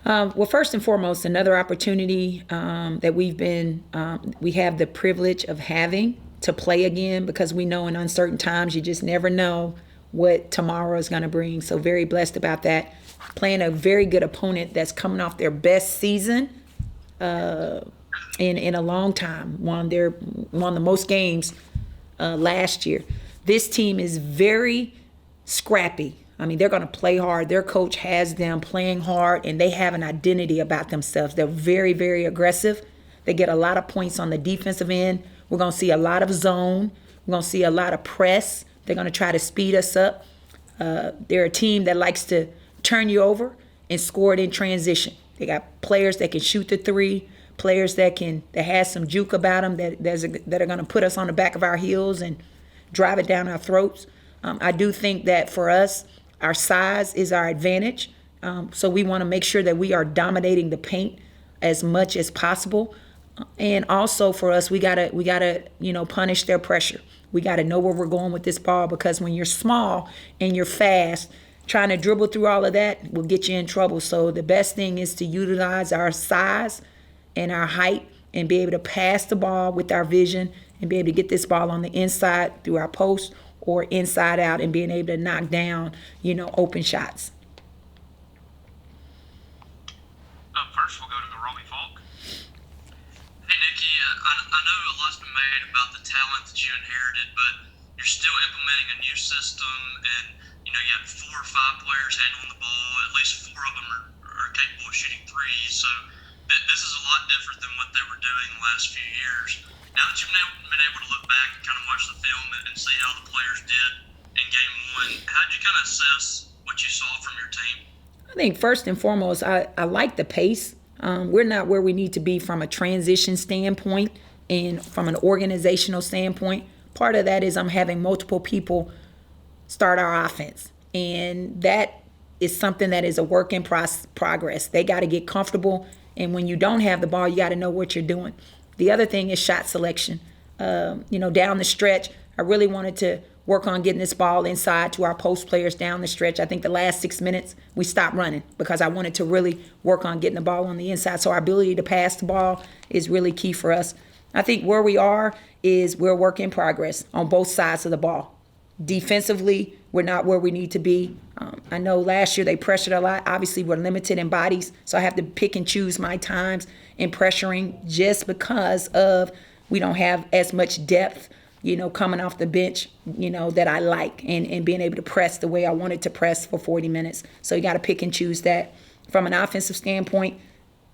Well, first and foremost, another opportunity that we have the privilege of having to play again, because we know in uncertain times you just never know what tomorrow is going to bring. So very blessed about that. Playing a very good opponent that's coming off their best season in a long time. Won the most games last year. This team is very scrappy. I mean, they're going to play hard. Their coach has them playing hard, and they have an identity about themselves. They're very, very aggressive. They get a lot of points on the defensive end. We're going to see a lot of zone. We're going to see a lot of press. They're going to try to speed us up. They're a team that likes to turn you over and score it in transition. They got players that can shoot the three, players that has some juke about them that are going to put us on the back of our heels and drive it down our throats. I do think that for us, our size is our advantage. So we want to make sure that we are dominating the paint as much as possible. And also for us, we gotta punish their pressure. We gotta know where we're going with this ball, because when you're small and you're fast, trying to dribble through all of that will get you in trouble. So the best thing is to utilize our size and our height and be able to pass the ball with our vision and be able to get this ball on the inside through our post or inside out, and being able to knock down, open shots. Up first, we'll go to Rolly Falk. Hey, Nikki, I know a lot's been made about the talent that you inherited, but you're still implementing a new system, and you have 4 or 5 players handling the ball. At least 4 of them are capable of shooting threes. So this is a lot different than what they were doing the last few years. Now that you've been able to look back and kind of watch the film and see how the players did in game 1, how did you kind of assess what you saw from your team? I think first and foremost, I like the pace. We're not where we need to be from a transition standpoint and from an organizational standpoint. Part of that is I'm having multiple people start our offense. And that is something that is a work in progress. They got to get comfortable. And when you don't have the ball, you got to know what you're doing. The other thing is shot selection. Down the stretch, I really wanted to work on getting this ball inside to our post players down the stretch. I think the last 6 minutes, we stopped running because I wanted to really work on getting the ball on the inside. So our ability to pass the ball is really key for us. I think where we are is we're a work in progress on both sides of the ball. Defensively, we're not where we need to be. I know last year they pressured a lot. Obviously, we're limited in bodies, so I have to pick and choose my times in pressuring just because of we don't have as much depth, coming off the bench, that I like, and being able to press the way I wanted to press for 40 minutes. So you got to pick and choose that. From an offensive standpoint,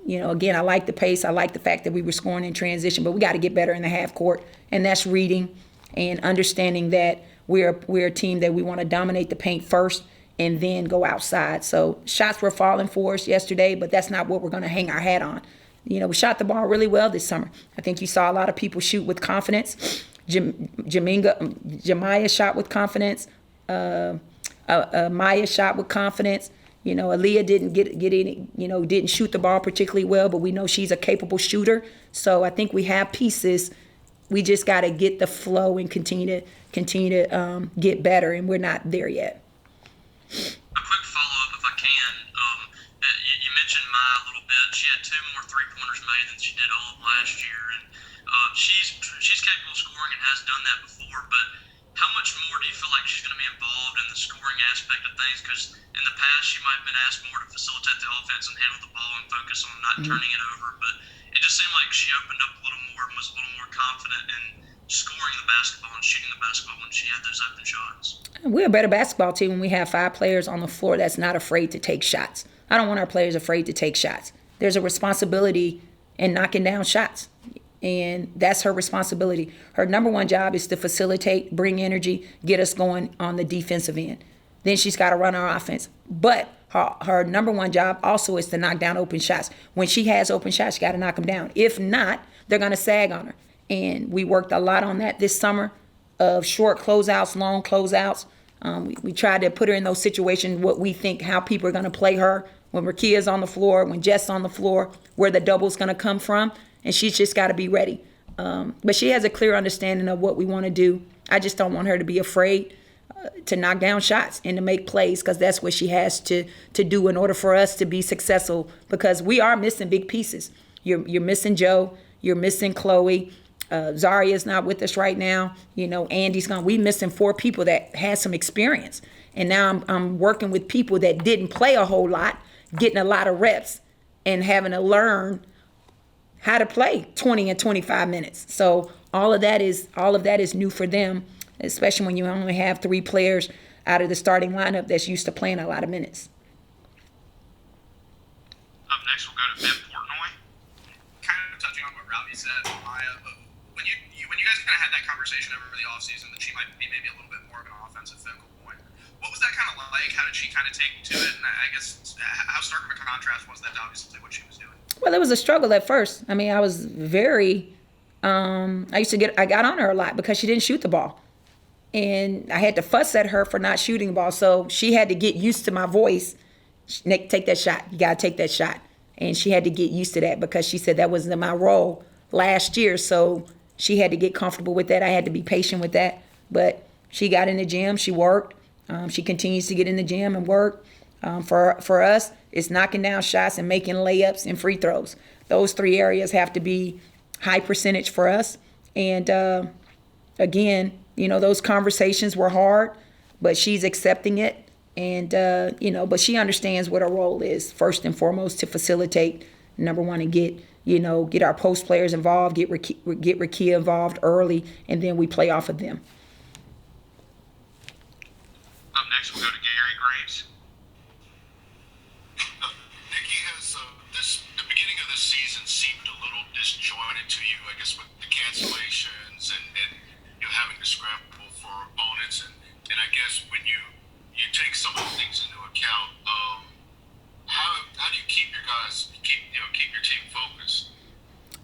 again, I like the pace. I like the fact that we were scoring in transition, but we got to get better in the half court, and that's reading and understanding that we're a team that we want to dominate the paint first and then go outside. So shots were falling for us yesterday, but that's not what we're going to hang our hat on. We shot the ball really well this summer. I think you saw a lot of people shoot with confidence. Jemiah shot with confidence. Maya shot with confidence. Aaliyah didn't get any, didn't shoot the ball particularly well, but we know she's a capable shooter. So I think we have pieces. We just got to get the flow and continue to get better, and we're not there yet. A quick follow-up, if I can. You mentioned Maya a little bit. She had 2 more three-pointers made than she did all of last year, and she's capable of scoring and has done that before. But how much more do you feel like she's going to be involved in the scoring aspect of things? Because in the past, she might have been asked more to facilitate the offense and handle the ball and focus on not turning it over. But it just seemed like she opened up a little more and was a little more confident in scoring the basketball and shooting the basketball when she had those open shots. We're a better basketball team when we have 5 players on the floor that's not afraid to take shots. I don't want our players afraid to take shots. There's a responsibility in knocking down shots, and that's her responsibility. Her number one job is to facilitate, bring energy, get us going on the defensive end. Then she's got to run our offense. But her number one job also is to knock down open shots. When she has open shots, she got to knock them down. If not, they're going to sag on her. And we worked a lot on that this summer of short closeouts, long closeouts. We tried to put her in those situations, what we think, how people are going to play her. When Rakia's on the floor, when Jess on the floor, where the double's going to come from. And she's just got to be ready. But she has a clear understanding of what we want to do. I just don't want her to be afraid. to knock down shots and to make plays, because that's what she has to do in order for us to be successful, because we are missing big pieces. You're missing Joe. You're missing Chloe. Zaria's not with us right now. Andy's gone. We missing 4 people that had some experience. And now I'm working with people that didn't play a whole lot, getting a lot of reps and having to learn how to play 20 and 25 minutes. So all of that is new for them, especially when you only have 3 players out of the starting lineup that's used to playing a lot of minutes. Up next, we'll go to Ben Portnoy. Kind of touching on what Robbie said, Maya, but when you guys kind of had that conversation over the offseason that she might be maybe a little bit more of an offensive focal point, what was that kind of like? How did she kind of take to it? And I guess how stark of a contrast was that to obviously what she was doing? Well, it was a struggle at first. I mean, I was very, I got on her a lot because she didn't shoot the ball. And I had to fuss at her for not shooting the ball. So she had to get used to my voice. Nick, take that shot. You got to take that shot. And she had to get used to that because she said that wasn't my role last year. So she had to get comfortable with that. I had to be patient with that. But she got in the gym. She worked. She continues to get in the gym and work. For us, it's knocking down shots and making layups and free throws. Those 3 areas have to be high percentage for us. And again, those conversations were hard, but she's accepting it. And, but she understands what her role is, first and foremost, to facilitate, number one, and get our post players involved, get Rakia involved early, and then we play off of them. Up next, we'll go to Gary Graves. Nikki, has the beginning of this season seemed a little disjointed to you, I guess, with the cancellations and having to scramble for opponents, and I guess when you take some of the things into account, how do you keep your guys keep your team focused?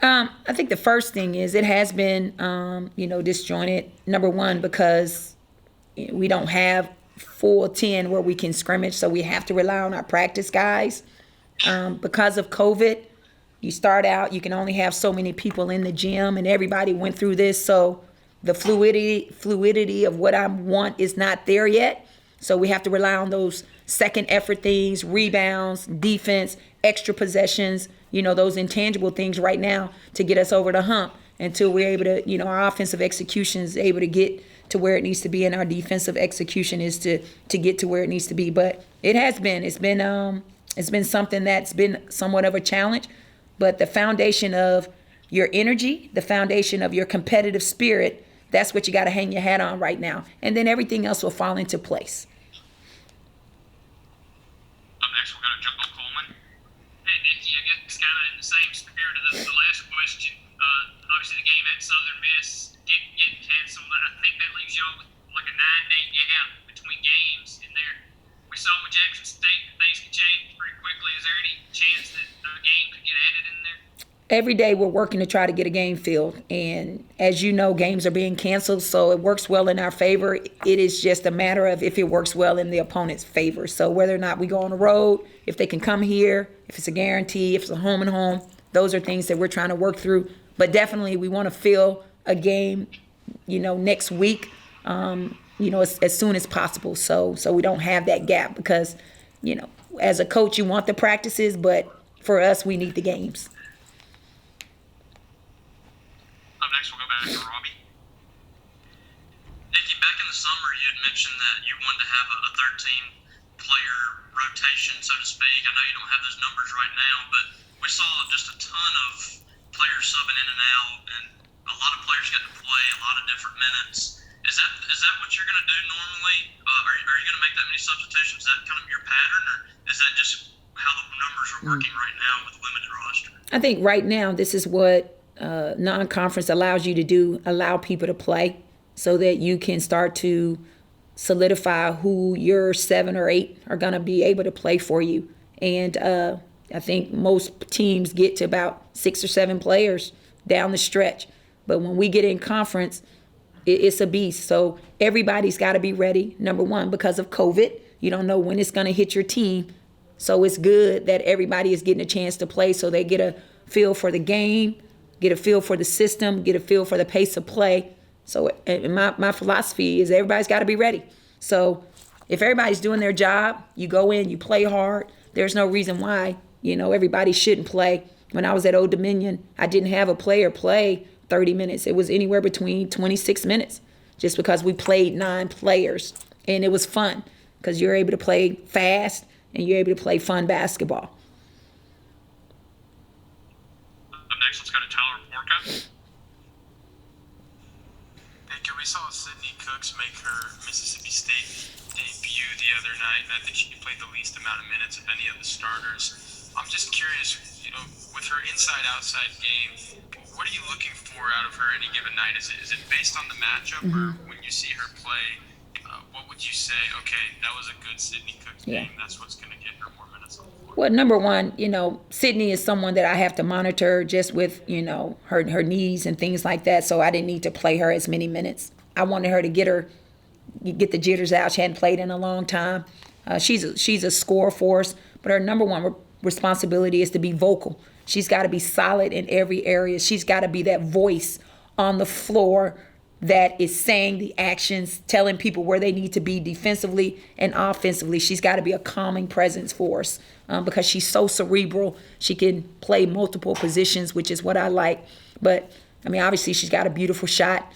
I think the first thing is it has been disjointed. Number one, because we don't have full 10 where we can scrimmage, so we have to rely on our practice guys. Because of COVID, you start out, you can only have so many people in the gym, and everybody went through this, so the fluidity of what I want is not there yet. So we have to rely on those second effort things, rebounds, defense, extra possessions, those intangible things right now to get us over the hump until we're able to, our offensive execution is able to get to where it needs to be, and our defensive execution is to get to where it needs to be. But it's been something that's been somewhat of a challenge, but the foundation of your energy, the foundation of your competitive spirit, that's what you got to hang your hat on right now. And then everything else will fall into place. Up next, we'll go to Joel Coleman. Hey, Nikki, I guess kind of in the same spirit of the last question. Obviously, the game at Southern Miss didn't get canceled. I think that leaves y'all with like a 9-day gap between games in there. We saw with Jackson State that things could change pretty quickly. Is there any chance that a game could get added in there? Every day we're working to try to get a game filled. And as you know, games are being canceled, so it works well in our favor. It is just a matter of if it works well in the opponent's favor. So whether or not we go on the road, if they can come here, if it's a guarantee, if it's a home and home, those are things that we're trying to work through. But definitely we want to fill a game, next week, as soon as possible. So we don't have that gap because, as a coach, you want the practices, but for us, we need the games. Up next, we'll go back to Robbie. Nikki, back in the summer, you had mentioned that you wanted to have a 13-player rotation, so to speak. I know you don't have those numbers right now, but we saw just a ton of players subbing in and out, and a lot of players got to play a lot of different minutes. Is that what you're going to do normally? Are you going to make that many substitutions? Is that kind of your pattern, or is that just how the numbers are working right now with a limited roster? I think right now this is what non-conference allows you to do, allow people to play so that you can start to solidify who your 7 or 8 are going to be able to play for you. And I think most teams get to about 6 or 7 players down the stretch. But when we get in conference, it's a beast. So everybody's got to be ready, number one, because of COVID. You don't know when it's going to hit your team. So it's good that everybody is getting a chance to play so they get a feel for the game, get a feel for the system, get a feel for the pace of play. So my philosophy is everybody's got to be ready. So if everybody's doing their job, you go in, you play hard. There's no reason why, everybody shouldn't play. When I was at Old Dominion, I didn't have a player play 30 minutes. It was anywhere between 26 minutes just because we played 9 players. And it was fun because you're able to play fast and you're able to play fun basketball. Next, let's go to Tyler Porca. Nikki, we saw Sydney Cooks make her Mississippi State debut the other night, and I think she played the least amount of minutes of any of the starters. I'm just curious, with her inside-outside game, what are you looking for out of her any given night? Is it based on the matchup, or when you see her play, what would you say, okay, that was a good Sydney Cooks game, that's what's going to get her more minutes on the floor? Well, number one, Sydney is someone that I have to monitor just with, her knees and things like that. So I didn't need to play her as many minutes. I wanted her to get the jitters out. She hadn't played in a long time. She's a scorer for us, but her number one responsibility is to be vocal. She's got to be solid in every area. She's got to be that voice on the floor that is saying the actions, telling people where they need to be defensively and offensively. She's got to be a calming presence for us because she's so cerebral. She can play multiple positions, which is what I like. But, obviously she's got a beautiful shot.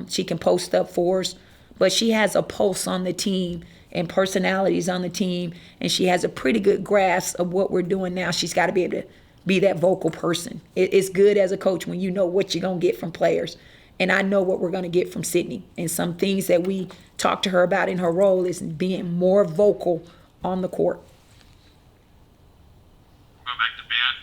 She can post up for us. But she has a pulse on the team and personalities on the team, and she has a pretty good grasp of what we're doing now. She's got to be able to be that vocal person. It's good as a coach when you know what you're going to get from players. And I know what we're going to get from Sydney. And some things that we talked to her about in her role is being more vocal on the court. Go back to Ben.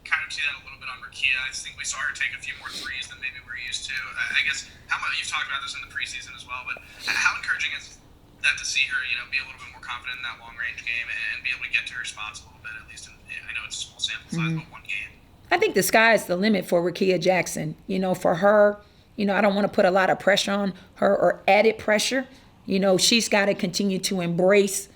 Kind of see that a little bit on Rakia. I think we saw her take a few more threes than maybe we're used to. I guess, you've talked about this in the preseason as well, but how encouraging is that to see her, be a little bit more confident in that long-range game and be able to get to her spots a little bit, at least I know it's a small sample size, but one game. I think the sky is the limit for Rakia Jackson. For her, I don't want to put a lot of pressure on her or added pressure. She's got to continue to embrace,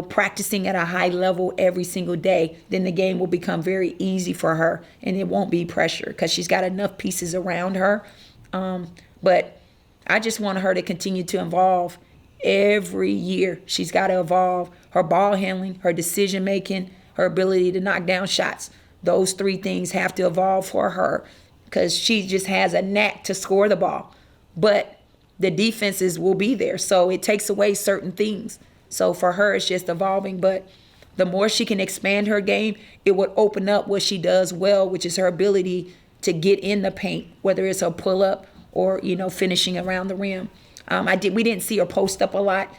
practicing at a high level every single day. Then the game will become very easy for her and it won't be pressure because she's got enough pieces around her. But I just want her to continue to evolve every year. She's got to evolve her ball handling, her decision making, her ability to knock down shots. Those 3 things have to evolve for her because she just has a knack to score the ball. But the defenses will be there, so it takes away certain things. So for her, it's just evolving. But the more she can expand her game, it would open up what she does well, which is her ability to get in the paint, whether it's a pull-up or, finishing around the rim. We didn't see her post up a lot.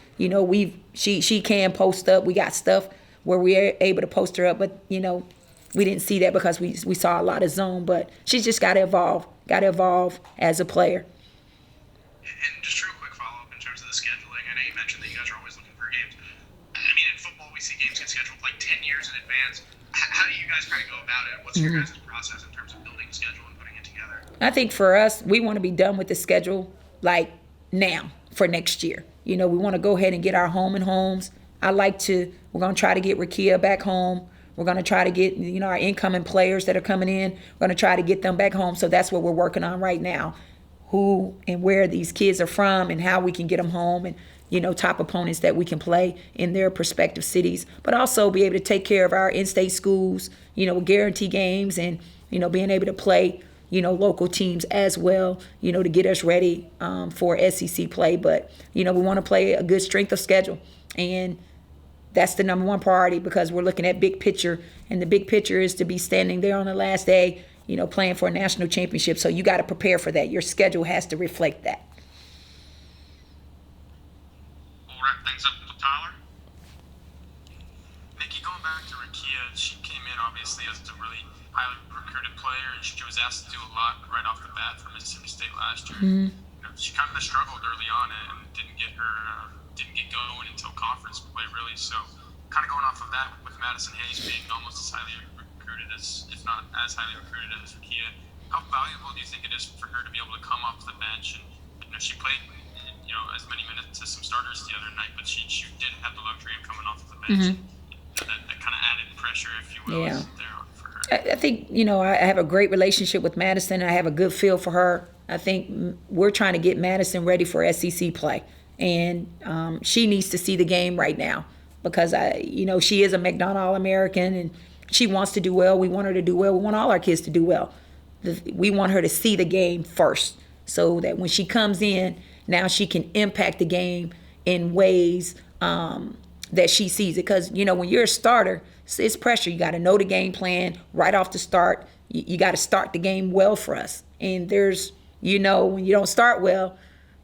She can post up. We got stuff where we're able to post her up, but, we didn't see that because we saw a lot of zone, but she's just got to evolve as a player. And just real quick follow-up in terms of the scheduling. I know you mentioned that you guys are always looking for games. In football, we see games get scheduled like 10 years in advance. How do you guys kind of go about it? What's your guys' process in terms of building a schedule and putting it together? I think for us, we want to be done with the schedule like now for next year. We want to go ahead and get our home and homes. We're going to try to get Rakia back home. We're going to try to get, our incoming players that are coming in. We're going to try to get them back home. So that's what we're working on right now. Who and where these kids are from and how we can get them home and, top opponents that we can play in their respective cities. But also be able to take care of our in-state schools, with guarantee games and, being able to play, local teams as well, to get us ready for SEC play. But, we want to play a good strength of schedule. And that's the number one priority because we're looking at big picture, and the big picture is to be standing there on the last day, playing for a national championship. So you got to prepare for that. Your schedule has to reflect that. We'll wrap things up with Tyler. Nikki, going back to Rakia, she came in obviously as a really highly recruited player, and she was asked to do a lot right off the bat for Mississippi State last year. She kind of struggled early on and didn't get going until conference play, really. So kind of going off of that, with Madison Hayes being almost as highly recruited as, if not as highly recruited as Rakia, how valuable do you think it is for her to be able to come off the bench? And she played as many minutes as some starters the other night, but she didn't have the luxury of coming off the bench. That kind of added pressure, if you will, is there for her. I think, I have a great relationship with Madison. I have a good feel for her. I think we're trying to get Madison ready for SEC play. And she needs to see the game right now because, she is a McDonald All-American and she wants to do well. We want her to do well. We want all our kids to do well. We want her to see the game first so that when she comes in, now she can impact the game in ways that she sees it. Because, when you're a starter, it's pressure. You got to know the game plan right off the start. You got to start the game well for us. And there's, when you don't start well,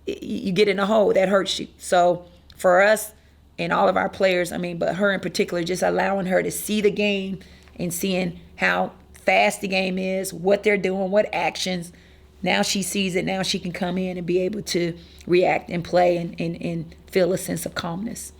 you get in a hole that hurts you. So for us and all of our players, but her in particular, just allowing her to see the game and seeing how fast the game is, what they're doing, what actions. Now she sees it. Now she can come in and be able to react and play and feel a sense of calmness.